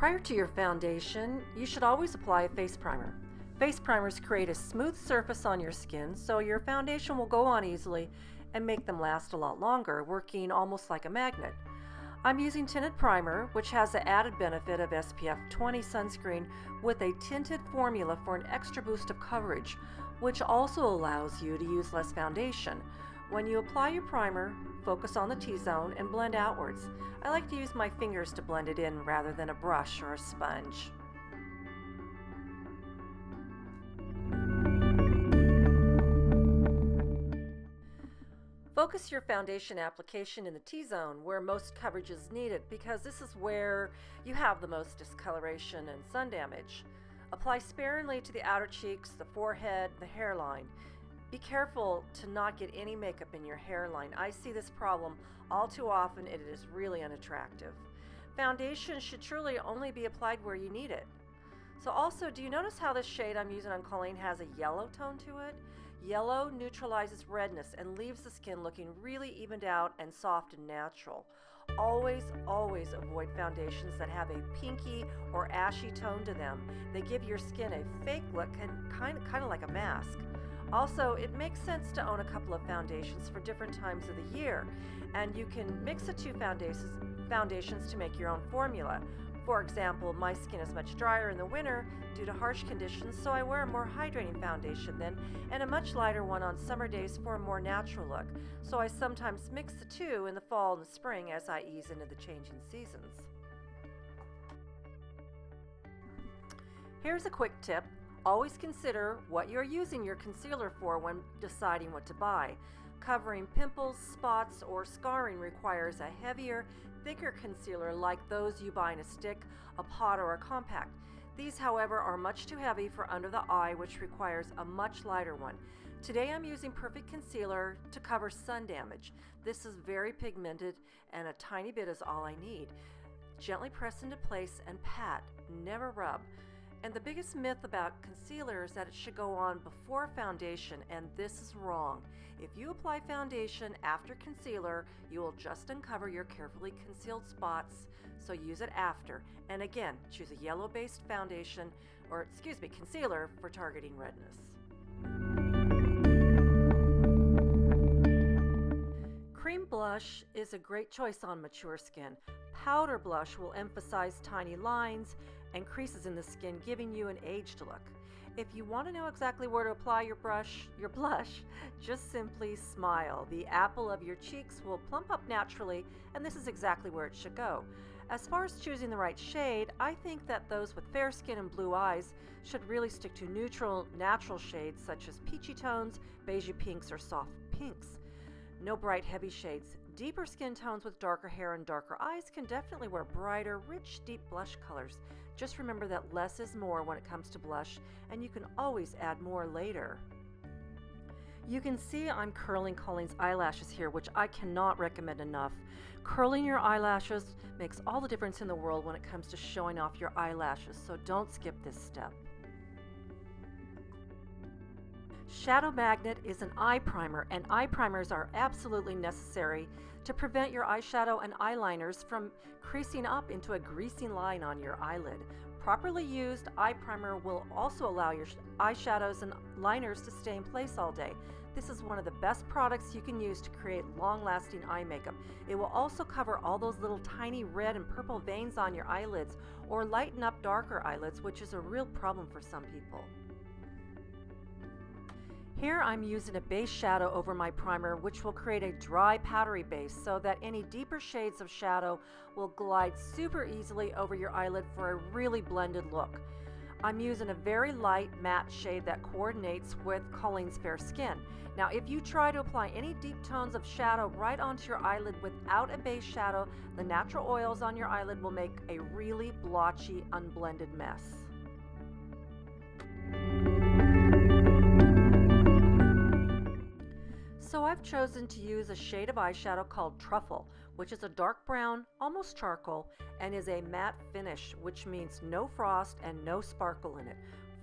Prior to your foundation, you should always apply a face primer. Face primers create a smooth surface on your skin, so your foundation will go on easily and make them last a lot longer, working almost like a magnet. I'm using tinted primer, which has the added benefit of SPF 20 sunscreen with a tinted formula for an extra boost of coverage, which also allows you to use less foundation. When you apply your primer, focus on the T-zone and blend outwards. I like to use my fingers to blend it in rather than a brush or a sponge. Focus your foundation application in the T-zone where most coverage is needed because this is where you have the most discoloration and sun damage. Apply sparingly to the outer cheeks, the forehead, the hairline. Be careful to not get any makeup in your hairline. I see this problem all too often and it is really unattractive. Foundation should truly only be applied where you need it. So also, do you notice how this shade I'm using on Colleen has a yellow tone to it? Yellow neutralizes redness and leaves the skin looking really evened out and soft and natural. Always avoid foundations that have a pinky or ashy tone to them. They give your skin a fake look and kind of like a mask. Also, it makes sense to own a couple of foundations for different times of the year, and you can mix the two foundations to make your own formula. For example, my skin is much drier in the winter due to harsh conditions, so I wear a more hydrating foundation then and a much lighter one on summer days for a more natural look. So I sometimes mix the two in the fall and the spring as I ease into the changing seasons. Here's a quick tip. Always consider what you're using your concealer for when deciding what to buy. Covering pimples, spots, or scarring requires a heavier, thicker concealer like those you buy in a stick, a pot, or a compact. These, however, are much too heavy for under the eye, which requires a much lighter one. Today I'm using Perfect Concealer to cover sun damage. This is very pigmented and a tiny bit is all I need. Gently press into place and pat, never rub. And the biggest myth about concealer is that it should go on before foundation, and this is wrong. If you apply foundation after concealer, you will just uncover your carefully concealed spots, so use it after. And again, choose a yellow-based foundation, concealer for targeting redness. Cream blush is a great choice on mature skin. Powder blush will emphasize tiny lines and creases in the skin, giving you an aged look. If you want to know exactly where to apply your blush, just simply smile. The apple of your cheeks will plump up naturally, and this is exactly where it should go. As far as choosing the right shade, I think that those with fair skin and blue eyes should really stick to neutral, natural shades such as peachy tones, beigey pinks, or soft pinks. No bright, heavy shades. Deeper skin tones with darker hair and darker eyes can definitely wear brighter, rich, deep blush colors. Just remember that less is more when it comes to blush, and you can always add more later. You can see I'm curling Colleen's eyelashes here, which I cannot recommend enough. Curling your eyelashes makes all the difference in the world when it comes to showing off your eyelashes, so don't skip this step. Shadow Magnet is an eye primer, and eye primers are absolutely necessary to prevent your eyeshadow and eyeliners from creasing up into a greasy line on your eyelid. Properly used, eye primer will also allow your eyeshadows and liners to stay in place all day. This is one of the best products you can use to create long-lasting eye makeup. It will also cover all those little tiny red and purple veins on your eyelids or lighten up darker eyelids, which is a real problem for some people. Here I'm using a base shadow over my primer, which will create a dry powdery base so that any deeper shades of shadow will glide super easily over your eyelid for a really blended look. I'm using a very light matte shade that coordinates with Colleen's fair skin. Now if you try to apply any deep tones of shadow right onto your eyelid without a base shadow, the natural oils on your eyelid will make a really blotchy, unblended mess. So I've chosen to use a shade of eyeshadow called Truffle, which is a dark brown, almost charcoal, and is a matte finish, which means no frost and no sparkle in it.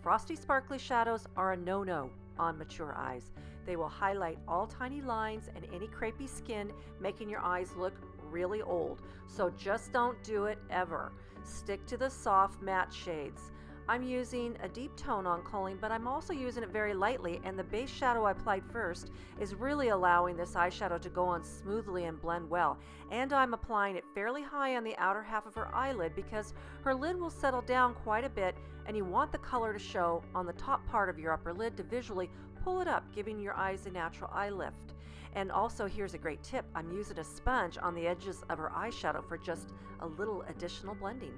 Frosty, sparkly shadows are a no-no. on mature eyes. They will highlight all tiny lines and any crepey skin, making your eyes look really old. So just don't do it ever. Stick to the soft matte shades. I'm using a deep tone on Culling, but I'm also using it very lightly, and the base shadow I applied first is really allowing this eyeshadow to go on smoothly and blend well. And I'm applying it fairly high on the outer half of her eyelid because her lid will settle down quite a bit, and you want the color to show on the top part of your upper lid to visually pull it up, giving your eyes a natural eye lift. And also, here's a great tip. I'm using a sponge on the edges of her eyeshadow for just a little additional blending.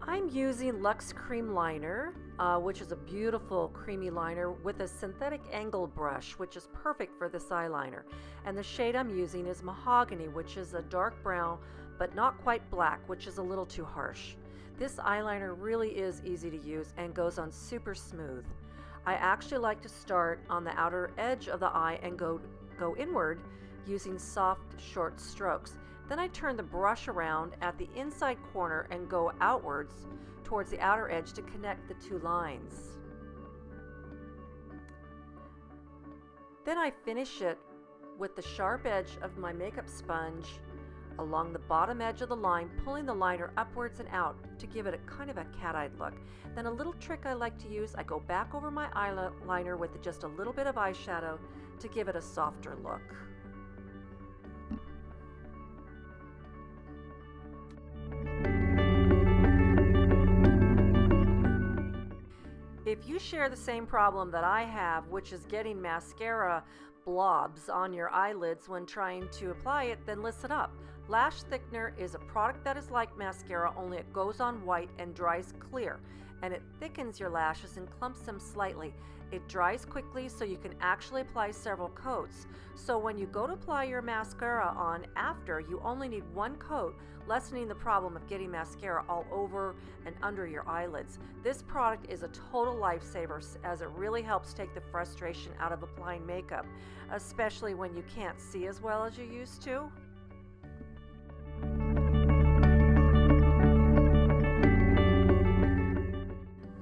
I'm using Luxe Cream Liner, which is a beautiful creamy liner with a synthetic angle brush, which is perfect for this eyeliner. And the shade I'm using is Mahogany, which is a dark brown, but not quite black, which is a little too harsh. This eyeliner really is easy to use and goes on super smooth. I actually like to start on the outer edge of the eye and go inward using soft, short strokes. Then I turn the brush around at the inside corner and go outwards towards the outer edge to connect the two lines. Then I finish it with the sharp edge of my makeup sponge along the bottom edge of the line, pulling the liner upwards and out to give it a kind of a cat-eyed look. Then a little trick I like to use, I go back over my eyeliner with just a little bit of eyeshadow to give it a softer look. If you share the same problem that I have, which is getting mascara blobs on your eyelids when trying to apply it, then listen up. Lash thickener is a product that is like mascara, only it goes on white and dries clear, and it thickens your lashes and clumps them slightly. It dries quickly, so you can actually apply several coats. So when you go to apply your mascara on after, you only need one coat, lessening the problem of getting mascara all over and under your eyelids. This product is a total lifesaver, as it really helps take the frustration out of applying makeup, especially when you can't see as well as you used to.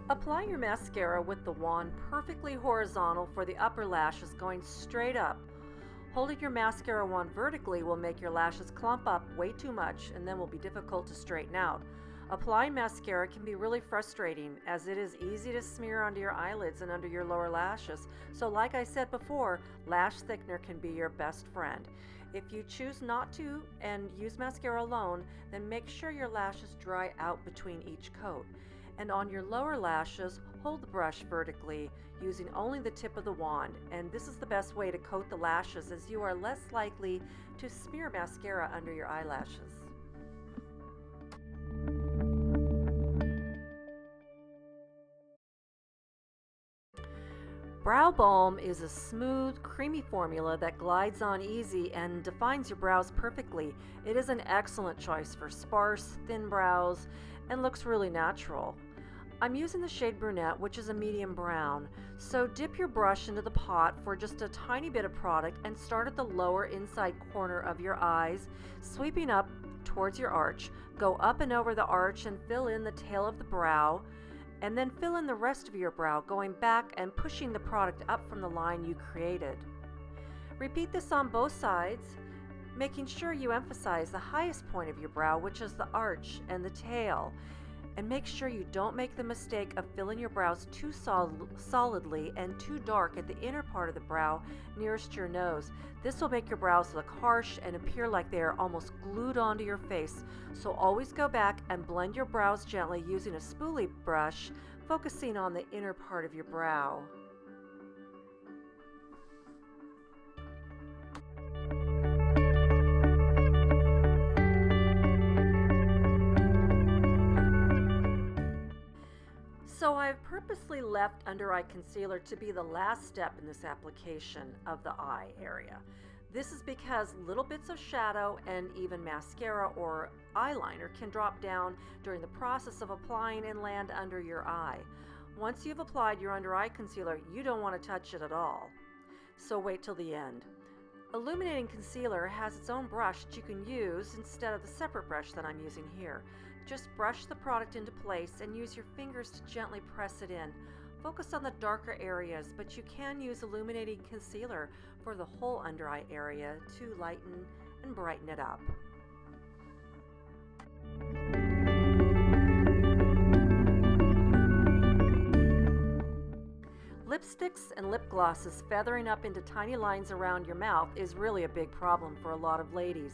Apply your mascara with the wand perfectly horizontal for the upper lashes, going straight up. Holding your mascara wand vertically will make your lashes clump up way too much and then will be difficult to straighten out. Applying mascara can be really frustrating, as it is easy to smear onto your eyelids and under your lower lashes. So like I said before, lash thickener can be your best friend. If you choose not to and use mascara alone, then make sure your lashes dry out between each coat. And on your lower lashes, hold the brush vertically using only the tip of the wand. And this is the best way to coat the lashes, as you are less likely to smear mascara under your eyelashes. Brow Balm is a smooth, creamy formula that glides on easy and defines your brows perfectly. It is an excellent choice for sparse, thin brows and looks really natural. I'm using the shade Brunette, which is a medium brown. So dip your brush into the pot for just a tiny bit of product and start at the lower inside corner of your eyes, sweeping up towards your arch. Go up and over the arch and fill in the tail of the brow, and then fill in the rest of your brow, going back and pushing the product up from the line you created. Repeat this on both sides, making sure you emphasize the highest point of your brow, which is the arch and the tail. And make sure you don't make the mistake of filling your brows too solidly and too dark at the inner part of the brow nearest your nose. This will make your brows look harsh and appear like they are almost glued onto your face. So always go back and blend your brows gently using a spoolie brush, focusing on the inner part of your brow. So I've purposely left under eye concealer to be the last step in this application of the eye area. This is because little bits of shadow and even mascara or eyeliner can drop down during the process of applying and land under your eye. Once you've applied your under eye concealer, you don't want to touch it at all. So wait till the end. Illuminating concealer has its own brush that you can use instead of the separate brush that I'm using here. Just brush the product into place and use your fingers to gently press it in. Focus on the darker areas, but you can use illuminating concealer for the whole under eye area to lighten and brighten it up. Lipsticks and lip glosses feathering up into tiny lines around your mouth is really a big problem for a lot of ladies.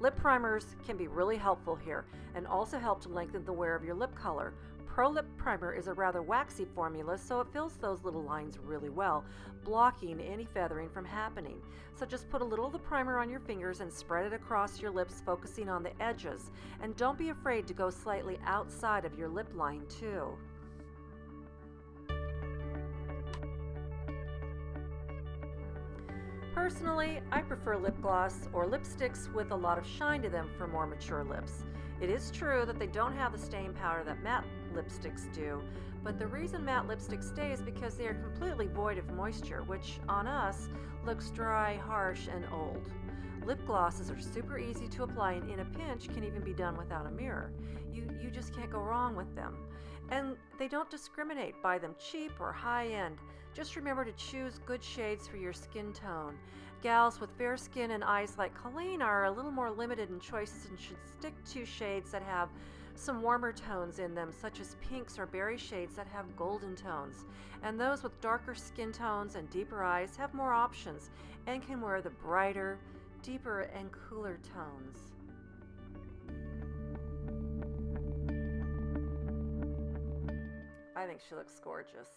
Lip primers can be really helpful here and also help to lengthen the wear of your lip color. Pro Lip Primer is a rather waxy formula, so it fills those little lines really well, blocking any feathering from happening. So just put a little of the primer on your fingers and spread it across your lips, focusing on the edges. And don't be afraid to go slightly outside of your lip line too. Personally, I prefer lip gloss or lipsticks with a lot of shine to them for more mature lips. It is true that they don't have the staying power that matte lipsticks do, but the reason matte lipsticks stay is because they are completely void of moisture, which on us looks dry, harsh, and old. Lip glosses are super easy to apply and in a pinch can even be done without a mirror. You just can't go wrong with them. And they don't discriminate by them cheap or high end. Just remember to choose good shades for your skin tone. Gals with fair skin and eyes like Colleen are a little more limited in choices and should stick to shades that have some warmer tones in them, such as pinks or berry shades that have golden tones. And those with darker skin tones and deeper eyes have more options and can wear the brighter, deeper, and cooler tones. I think she looks gorgeous.